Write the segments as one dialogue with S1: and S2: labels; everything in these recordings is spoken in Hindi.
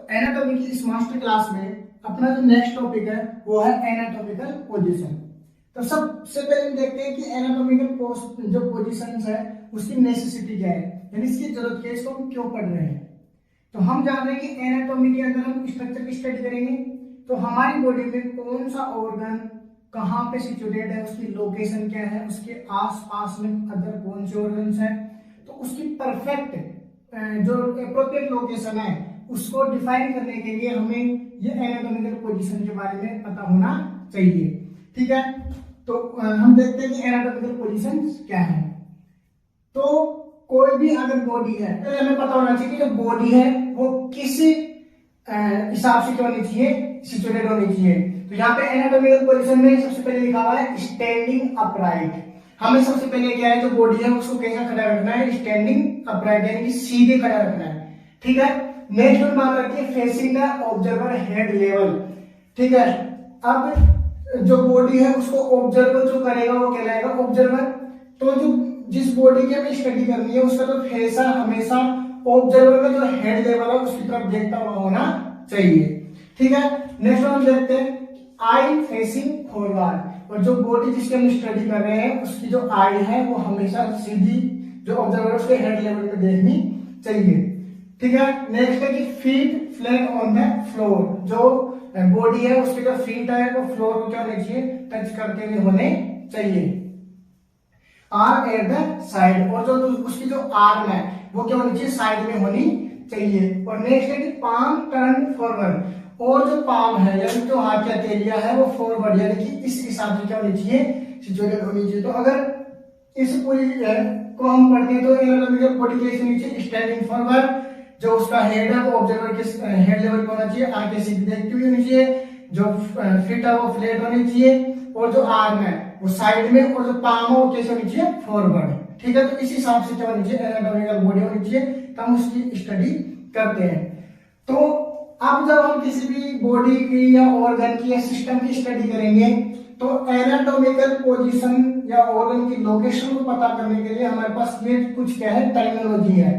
S1: एनाटॉमी की इस मास्टर क्लास में अपना जो नेक्स्ट टॉपिक है वो है एनाटॉमिकल पोजीशन। तो सबसे पहले हम देखते हैं कि एनाटॉमिकल जो पोजीशंस है उसकी नेसेसिटी क्या है, यानी इसकी जरूरत क्या है, इसको हम क्यों पढ़ रहे हैं। तो हम जान रहे हैं कि एनाटॉमी के अंदर हम स्ट्रक्चर की स्टडी करेंगे, तो हमारी बॉडी में कौन सा ऑर्गन कहाँ पे सिचुएटेड है, उसकी लोकेशन क्या है, उसके आसपास में अदर कौन से ऑर्गन्स हैं, तो उसकी परफेक्ट जो एप्रोप्रिएट लोकेशन है उसको डिफाइन करने के लिए हमें ये एनाटॉमिकल पोजीशन के बारे में पता होना चाहिए। ठीक है, तो हम देखते हैं कि एनाटॉमिकल पोजीशन क्या है। तो कोई भी अगर बॉडी है तो हमें पता होना चाहिए कि जो बॉडी है वो किस हिसाब से क्या होनी चाहिए, सिचुएटेड होनी चाहिए। तो यहाँ पे एनाटॉमिकल पोजीशन में सबसे पहले लिखा हुआ है स्टैंडिंग अपराइट। हमें सबसे पहले क्या है, जो बॉडी है उसको कैसा खड़ा रखना है, स्टैंडिंग अपराइट यानी कि सीधे खड़ा रखना है। ठीक है, नेक्स्ट वन बात रखिए facing the observer head level. ठीक है, अब जो बॉडी है उसको ऑब्जर्वर जो करेगा वो कहलाएगा ऑब्जर्वर। तो जो जिस बॉडी की हमें स्टडी करनी है उसका जो फेस है हमेशा ऑब्जर्वर का जो हेड लेवल है उसकी तरफ देखता हुआ होना चाहिए। ठीक है, नेक्स्ट हम देखते हैं आई फेसिंग फॉरवर्ड। और जो बॉडी जिसकी हम स्टडी कर रहे हैं उसकी जो आई है वो हमेशा सीधी जो ऑब्जर्वर उसके हेड लेवल पे देखनी चाहिए। ठीक है, नेक्स्ट है कि feet flat on the floor. जो बॉडी है उसके जो फीट है वो फ्लोर को क्या होने चाहिए, टच करते हुए होने चाहिए। आर एट द साइड, और जो उसकी जो आर्म है वो क्या होनी चाहिए, साइड में होनी चाहिए। और नेक्स्ट है कि पाम टर्न फॉरवर्ड, और जो पाम है यानी जो हाथ की हथेलियां है वो फॉरवर्ड यानी कि इस हिसाब से क्या होनी चाहिए, सिचुएटेड होनी चाहिए। तो अगर इस पूरी को हम पढ़ते हैं तो एनाटॉमिकल बॉडी के नीचे स्टैंडिंग फॉरवर्ड, जो उसका हेड है वो ऑब्जर्वर के हेड लेवल पे होना चाहिए, आगे सीधी देखती हुई होनी चाहिए, जो फिट है वो फ्लैट होनी चाहिए, और जो आर्म है वो साइड में, और जो पाम है वो कैसे होनी चाहिए, फॉरवर्ड। ठीक है, तो इस हिसाब से क्या होनी चाहिए, एनाटॉमिकल बॉडी होनी चाहिए, तो हम उसकी स्टडी करते हैं। तो अब जब हम किसी भी बॉडी की या ऑर्गन की या सिस्टम की स्टडी करेंगे तो एनाटॉमिकल पोजीशन या ऑर्गन की लोकेशन को पता करने के लिए हमारे पास ये कुछ क्या है, टर्मिनोलॉजी है।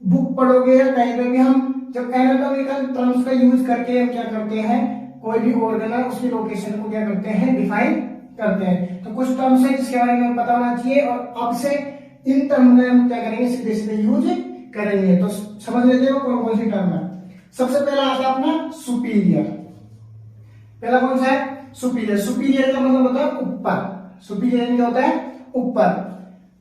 S1: बुक पढ़ोगे या कहीं पे भी हम जब एनाटॉमिकल टर्म्स का यूज करके हम क्या करते हैं, कोई भी ऑर्गन है उसकी लोकेशन को क्या करते हैं, डिफाइन करते हैं। तो कुछ टर्म्स है जिसके बारे में पता होना चाहिए, और अब से इन टर्म में हम क्या करेंगे, सीधे सीधे यूज करेंगे। तो समझ लेते हो कौन कौन सी टर्म है। सबसे पहला आता है अपना सुपीरियर। पहला कौन सा है, सुपीरियर। सुपीरियर का मतलब होता है ऊपर। सुपीरियर क्या होता है, ऊपर।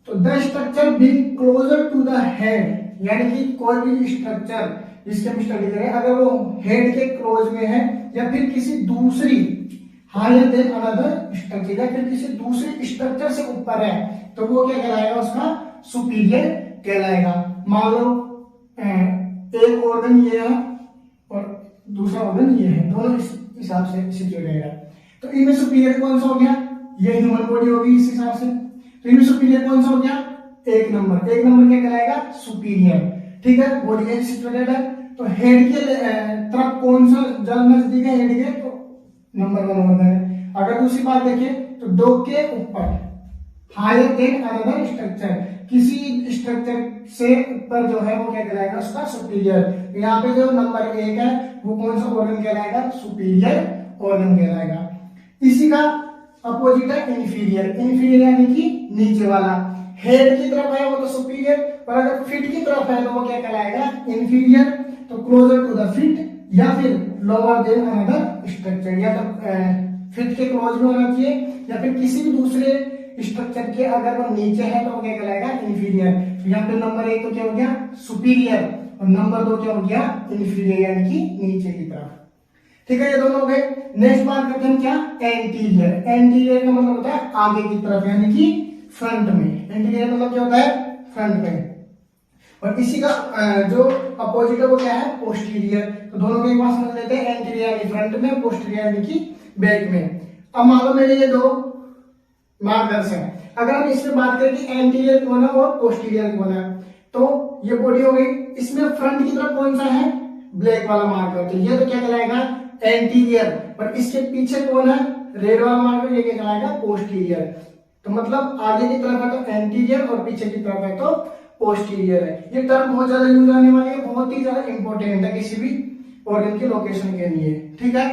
S1: तो the structure being closer to the head, यानी कि कोई भी स्ट्रक्चर जिसके हम स्टडी करें अगर वो हेड के क्लोज में है या फिर किसी दूसरी हायर देन अनदर स्ट्रक्चर या फिर किसी दूसरी स्ट्रक्चर से ऊपर है तो वो क्या कहलाएगा, उसका सुपीरियर कहलाएगा। मान लो एक ऑर्गन ये है और दूसरा ऑर्गन ये है, दोनों इस हिसाब से सिचुएटेड है, तो इनमें सुपीरियर कौन सा हो गया, ये ह्यूमन बॉडी होगी इस हिसाब से। तो इनमें सुपीरियर कौन सा हो गया, एक नंबर। एक नंबर क्या कहलाएगा, सुपीरियर। ठीक है, बॉडी सिचुएटेड है तो हेड के तरफ कौन सा ज्यादा नजदीक है, हेड के, तो नंबर 1 ऑर्गन है। अगर दूसरी बात देखिए तो डो के ऊपर, हायर देन अनदर स्ट्रक्चर, किसी स्ट्रक्चर से ऊपर जो है वो क्या कहलाएगा, उसका सुपीरियर। यहाँ पे जो नंबर 1 है वो कौन सा ऑर्गन कहलाएगा, सुपीरियर ऑर्गन कहलाएगा। इसी का अपोजिट है इंफीरियर। इंफीरियर यानी कि नीचे वाला, हेड की तरफ है वो तो सुपीरियर, और अगर फिट की तरफ है तो वो क्या कहलाएगा, इंफीरियर। तो क्लोजर टू द फिट या फिर लोअर देन अनदर स्ट्रक्चर, या तो फिट के क्लोज में होना चाहिए या फिर किसी भी दूसरे स्ट्रक्चर के अगर वो नीचे है तो वो क्या कहलाएगा, इंफीरियर। तो यहाँ पे नंबर 1 तो क्या हो गया, सुपीरियर, और नंबर 2 क्या हो गया, इंफीरियर यानी कि नीचे की तरफ। ठीक है, ये दोनों हो गए। नेक्स्ट बात करते हैं क्या, एंटीरियर। एंटीरियर का मतलब होता है आगे की तरफ यानी कि फ्रंट में। एंटीरियर मतलब क्या होता है, फ्रंट में। और इसी का जो अपोजिट है वो क्या है, पोस्टीरियर। तो दोनों को एक बार समझ लेते हैं, एंटीरियर यानी फ्रंट में, पोस्टीरियर यानी कि बैक में। अब मान लो मेरे ये दो मार्कर्स हैं, अगर हम इसमें बात करें कि एंटीरियर कौन है और पोस्टीरियर कौन है, तो ये बॉडी हो गई। इसमें फ्रंट की तरफ कौन सा है, ब्लैक वाला मार्कर, तो ये तो क्या कहलाएगा, एंटीरियर। और इसके पीछे कौन है, रेड वाला मार्कर, ये क्या कहलाएगा, पोस्टीरियर। तो मतलब आगे की तरफ है तो एंटीरियर और पीछे की तरफ है तो पोस्टीरियर है। ये टर्म बहुत ज्यादा यूज आने वाली है, बहुत ही ज्यादा इंपॉर्टेंट है किसी भी ऑर्गन की लोकेशन के लिए। ठीक है,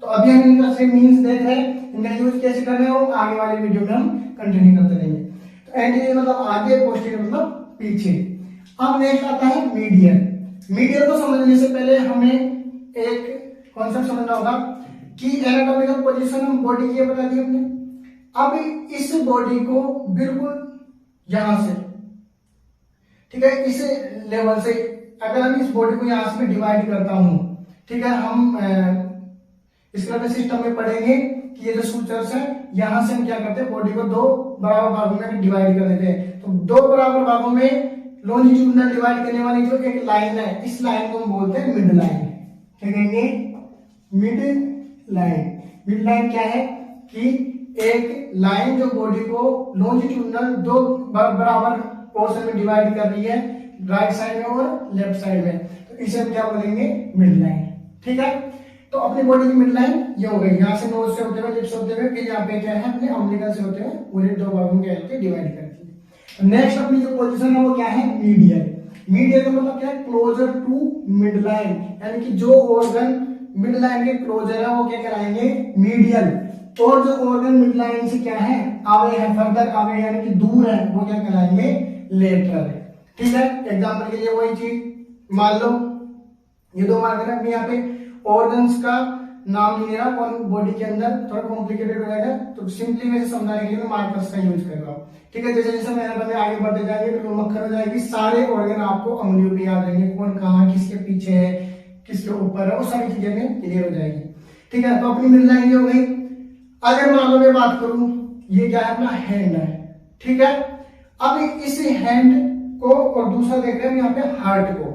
S1: तो अभी हम इनका से मीन्स देख रहे हैं, इनका यूज कैसे करना है वो आगे वाले वीडियो में हम कंटिन्यू करते रहेंगे। तो एंटीरियर मतलब आगे, पोस्टीरियर मतलब पीछे। अब नेक्स्ट आता है मीडियल। मीडियल को समझने से पहले हमें एक कॉन्सेप्ट समझना होगा कि एनाटॉमिकल पोजीशन बॉडी की बता दी हमने। अब इस बॉडी को बिल्कुल यहां से, ठीक है, इस लेवल से अगर हम इस बॉडी को यहां से डिवाइड करता हूं, ठीक है, हम स्केलेटल सिस्टम में पढ़ेंगे कि ये जो सूचर्स है यहां से हम क्या करते हैं, बॉडी को दो बराबर भागों में डिवाइड कर देते हैं। तो दो बराबर भागों में लॉन्जिट्यूडनल डिवाइड करने वाली जो एक लाइन है, इस लाइन को हम बोलते हैं मिड लाइन। क्या कहेंगे? Mid line. मिड लाइन क्या है कि एक लाइन जो बॉडी को लॉन्जिट्यूडनल दो बराबर पोर्शन में डिवाइड कर रही है, राइट साइड में और लेफ्ट साइड में, तो इसे हम क्या बोलेंगे? Mid line. ठीक है, तो अपनी बॉडी की मिड लाइन ये हो गई, यहाँ से नोज से होते हुए, लिप्स होते हुए, फिर यहाँ पे क्या है अपने अम्बिलिकल से होते हुए पूरे दो भागों में डिवाइड करती है। नेक्स्ट अपनी जो पोजीशन है वो क्या है? मीडियल। मीडियल का मतलब क्या है? क्लोजर टू मिड लाइन, यानी कि जो ऑर्गन मिड लाइन के क्लोजर है वो क्या कराएंगे? मीडियल। और जो ऑर्गन मिड लाइन से क्या है? आवे है, फर्दर आवे यानी कि दूर है, वो क्या कराएंगे? लेटरल। ठीक है, एग्जाम्पल के लिए वही चीज मान लो ये दो मार्कर है, यहाँ पे ऑर्गन्स का नाम नहीं ले रहा और बॉडी के अंदर थोड़ा कॉम्प्लिकेटेड हो जाएगा, तो सिंपली वैसे समझाने के लिए मैं मार्कर्स का यूज कर रहा हूँ। ठीक है, जैसे जैसे मैं आगे बढ़ते जाएंगे तो मक्खर हो जाएगी, सारे ऑर्गन आपको अंगुलियों पे याद रहेंगे, कौन कहाँ किसके पीछे है, किसके ऊपर है, वो सारी चीजें में क्लियर हो जाएगी। ठीक है, तो अपनी मिड लाइन ये हो गई। अगर मान लो मैं बात करूं, ये क्या है? अपना हैंड है। ठीक है, अब इस हैंड को और दूसरा देख रहे हैं यहाँ पे हार्ट को।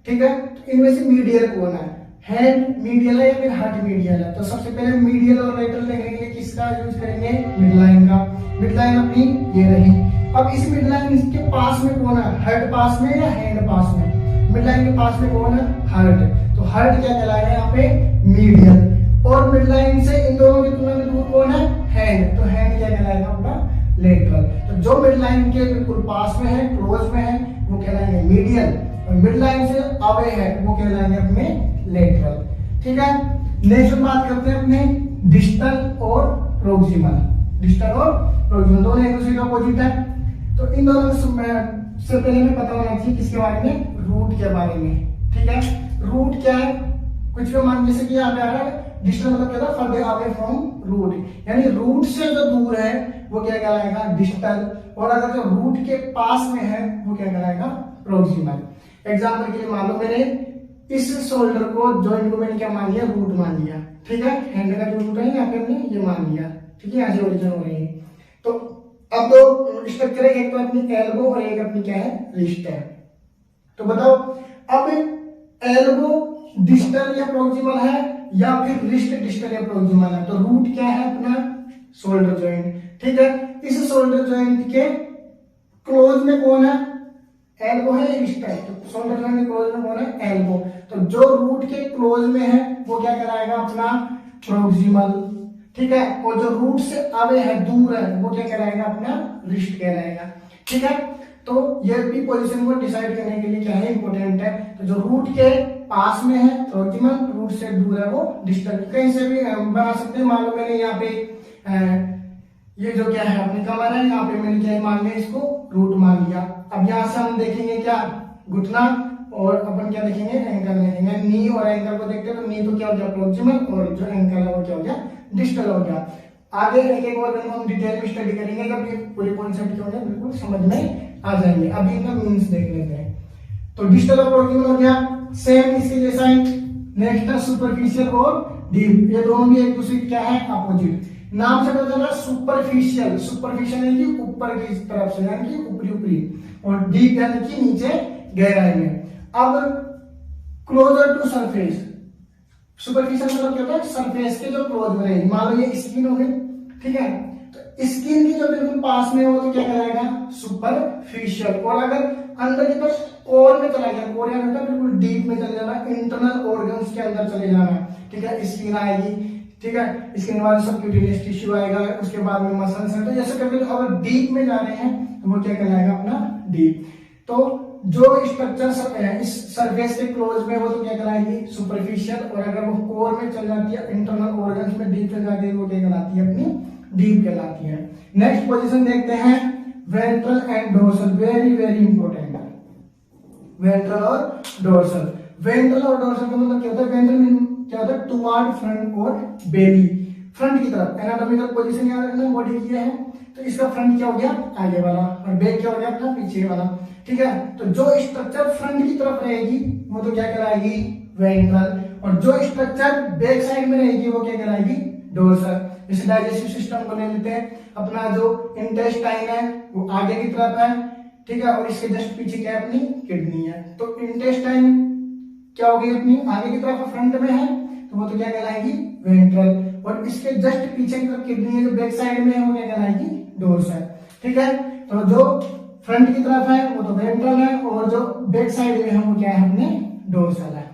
S1: ठीक है, तो इनमें से मीडियल कौन है? हैंड मीडियल है या फिर हार्ट मीडियल है? तो सबसे पहले मीडियल और लेटरल देखने के लिए किसका यूज करेंगे? मिड लाइन का। मिड लाइन अपनी ये रही। अब इस मिड लाइन के पास में कौन है? हार्ट पास में या हैंड पास में? मिड लाइन के पास में कौन है? हार्ट। तो हार्ट क्या कहलाएगा यहाँ पे? मीडियल। और मिड लाइन से इन दोनों की तुलना में दूर कौन है? हैंड। तो हैंड क्या कहलाएगा? अपना लेटरल। तो जो मिड लाइन के बिल्कुल पास में है, क्लोज में है, वो कहलाएंगे मीडियल, और मिड लाइन से अवे है वो कहलाएंगे अपने लेटरल। ठीक है, नेक्स्ट बात करते हैं अपने डिस्टल और प्रोक्सिमल। डिस्टल और प्रोक्सिमल दोनों एक दूसरे के अपोजिट है, तो इन दोनों से पहले हमें पता होना चाहिए किसके बारे में? रूट के बारे में। ठीक है, रूट क्या है? कुछ भी मान, जैसे कि यहाँ पे आ रहा है डिस्टल मतलब क्या था? फर्दर अवे फ्रॉम रूट, यानी रूट से जो दूर है वो क्या कहलाएगा? डिस्टल। और अगर जो रूट के पास में है वो क्या कहलाएगा? प्रोक्सिमल। एग्जाम्पल के लिए मान लो मैंने इस शोल्डर को, जॉइंट को मैंने क्या मान लिया? रूट मान लिया। ठीक है, हैंड का जो रूट है यहाँ पे हमने ये मान लिया। ठीक है, यहाँ से ओरिजिन हो रही है। तो अब दो स्ट्रक्चर है, एक तो अपनी एल्बो और एक अपनी क्या है? रिस्ट है। तो बताओ अब एल्बो डिस्टल या प्रोक्सिमल है या फिर रिस्ट डिस्टल या प्रोक्सिमल है? तो रूट क्या है? अपना शोल्डर जॉइंट। ठीक है, इस शोल्डर जॉइंट के क्लोज में कौन है? एल्बो है, रिस्ट है। तो शोल्डर जॉइंट के क्लोज में कौन है? एल्बो। तो जो रूट के क्लोज में है वो क्या कराएगा? अपना प्रोक्सिमल। ठीक है, और जो रूट से अवे है, दूर है, वो क्या कराएगा? अपना रिस्ट कहलाएगा। ठीक है, तो ये भी पोजीशन को डिसाइड करने के लिए क्या है? इंपॉर्टेंट है। तो जो रूट के पास में है प्रोक्सिमल, रूट से दूर है वो डिस्टल। कहीं से भी बना सकते हैं। मान लो मैंने यहाँ पे ये जो क्या है अपनी कमर है, यहाँ पे मैंने क्या मान लिया? इसको रूट मान लिया। अब यहाँ से हम देखेंगे क्या? घुटना, और अपन क्या देखेंगे? एंकल देखेंगे। नी और एंकल को देखते हैं तो नी तो क्या हो गया? प्रोक्सिमल, और जो एंकल है वो क्या हो गया? डिस्टल हो गया। आगे एक एक ऑर्गन को हम डिटेल में स्टडी करेंगे, जब ये पूरे कॉन्सेप्ट क्या हो जाए बिल्कुल समझ में आ जाएंगे। अभी इनका मीन्स देख लेते हैं। तो डिस्टल और प्रोक्सिमल हो गया, सेम इसके जैसा ही। नेक्स्ट है सुपरफिशियल और डीप। ये दोनों भी एक दूसरे क्या है? अपोजिट। नाम से पता चला सुपरफिशियल। सुपरफिशियल यानी कि ऊपर की तरफ से, यानी कि ऊपरी ऊपरी, और डीप यानी कि नीचे गहराई में। अब क्लोजर टू सरफेस। सुपरफिशियल मतलब क्या होता है? सरफेस के जो क्लोज में रहेगी। मान लो ये स्किन हो गई। ठीक है, तो स्किन की जो बिल्कुल पास में हो तो क्या कहलाएगा? सुपरफिशियल। और अगर अंदर की तरफ कोर में चला गया, कोर यानी बिल्कुल डीप में चले जाना, इंटरनल ऑर्गन्स के अंदर चले जाना। ठीक है, स्किन आएगी। ठीक है, इसके बाद सबक्यूटेनियस टिश्यू आएगा, उसके बाद में मसल्स है। तो जैसे करके अगर डीप में जा रहे हैं तो वो क्या कहलाएगा? अपना डीप। तो जो स्ट्रक्चर इस सरफेस के क्लोज में वो तो क्या कहलाएगी सुपरफिशियल, और अगर वो कोर में चल जाती है, इंटरनल ऑर्गन्स में डीप चल जाती है, वो क्या कहलाती है अपनी डीप कहलाती है। नेक्स्ट पोजीशन देखते हैं ventral and dorsal, very very important है वेंट्रल और डोर्सल। वेंट्रल और डोर्सल का मतलब क्या होता है? वेंट्रल क्या होता है? टुवर्ड फ्रंट और बेली, फ्रंट की तरफ। एनाटॉमिकल पोजीशन याद रखना बॉडी की है, तो इसका फ्रंट क्या हो गया? आगे वाला, और बैक क्या हो गया अपना? पीछे वाला। ठीक है, तो जो स्ट्रक्चर फ्रंट की तरफ रहेगी वो तो क्या कहलाएगी? वेंट्रल, और जो स्ट्रक्चर बैक साइड में रहेगी वो क्या कहलाएगी? डोर्सल। जैसे डाइजेस्टिव सिस्टम को ले लेते हैं, अपना जो इंटेस्टाइन है वो आगे की तरफ है, ठीक है, और इसके जस्ट पीछे क्या है? अपनी किडनी है। तो इंटेस्टाइन क्या हो गई? अपनी आगे की तरफ फ्रंट में है, तो वो तो क्या कहलाएगी? वेंट्रल, और इसके जस्ट पीछे की तरफ किडनी है जो बैक साइड में है वो क्या कहलाएगी? डोर्सल। ठीक है, तो जो फ्रंट की तरफ है वो तो वेंट्रल है, और जो बैक साइड में है वो क्या है? अपने डोर्सल है।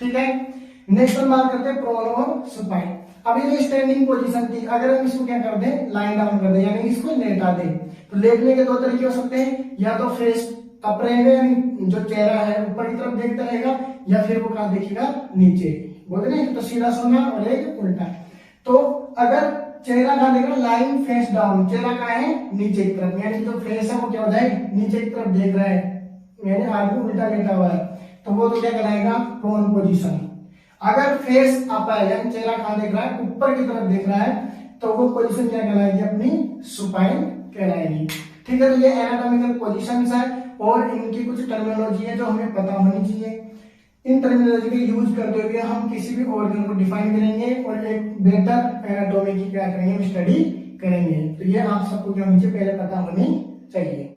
S1: ठीक है, नेक्स्ट वन बात करते हैं प्रोन और सुपाइन। अब ये स्टैंडिंग पोजीशन थी, अगर हम इसको क्या कर दें? लाइन डाउन कर दें, यानी इसको लेटा दें, तो लेटने के दो तरीके हो सकते हैं, या तो फेस अप रहेगा, यानी जो चेहरा है ऊपर की तरफ देखता रहेगा, या फिर वो कहां देखेगा? नीचे। बोलते ना, तो सीधा सोना और एक उल्टा। तो अगर चेहरा कहां देख रहा है? लाइन फेस डाउन, चेहरा कहां है? नीचे की तरफ, यानी जो फेस है वो क्या हो जाए? नीचे की तरफ देख रहा है, यानी आदमी उल्टा लेटा हुआ है, तो वो तो क्या कहलाएगा? Prone position. अगर फेस अप है, यानी चेहरा कहां देख रहा है? ऊपर की तरफ देख रहा है, तो वो पोजीशन क्या कहलाएगी? अपनी सुपाइन कहलाएगी। ठीक है, तो ये एनाटॉमिकल पोजीशंस है, और इनकी कुछ टर्मिनोलॉजी है जो हमें पता होनी चाहिए। इन टर्मिनोलॉजी का यूज करते हुए हम किसी भी ऑर्गन को डिफाइन करेंगे और एक बेटर एनाटॉमी की क्या करेंगे? स्टडी करेंगे। तो ये आप सबको क्या होनी चाहिए? पहले पता होनी चाहिए।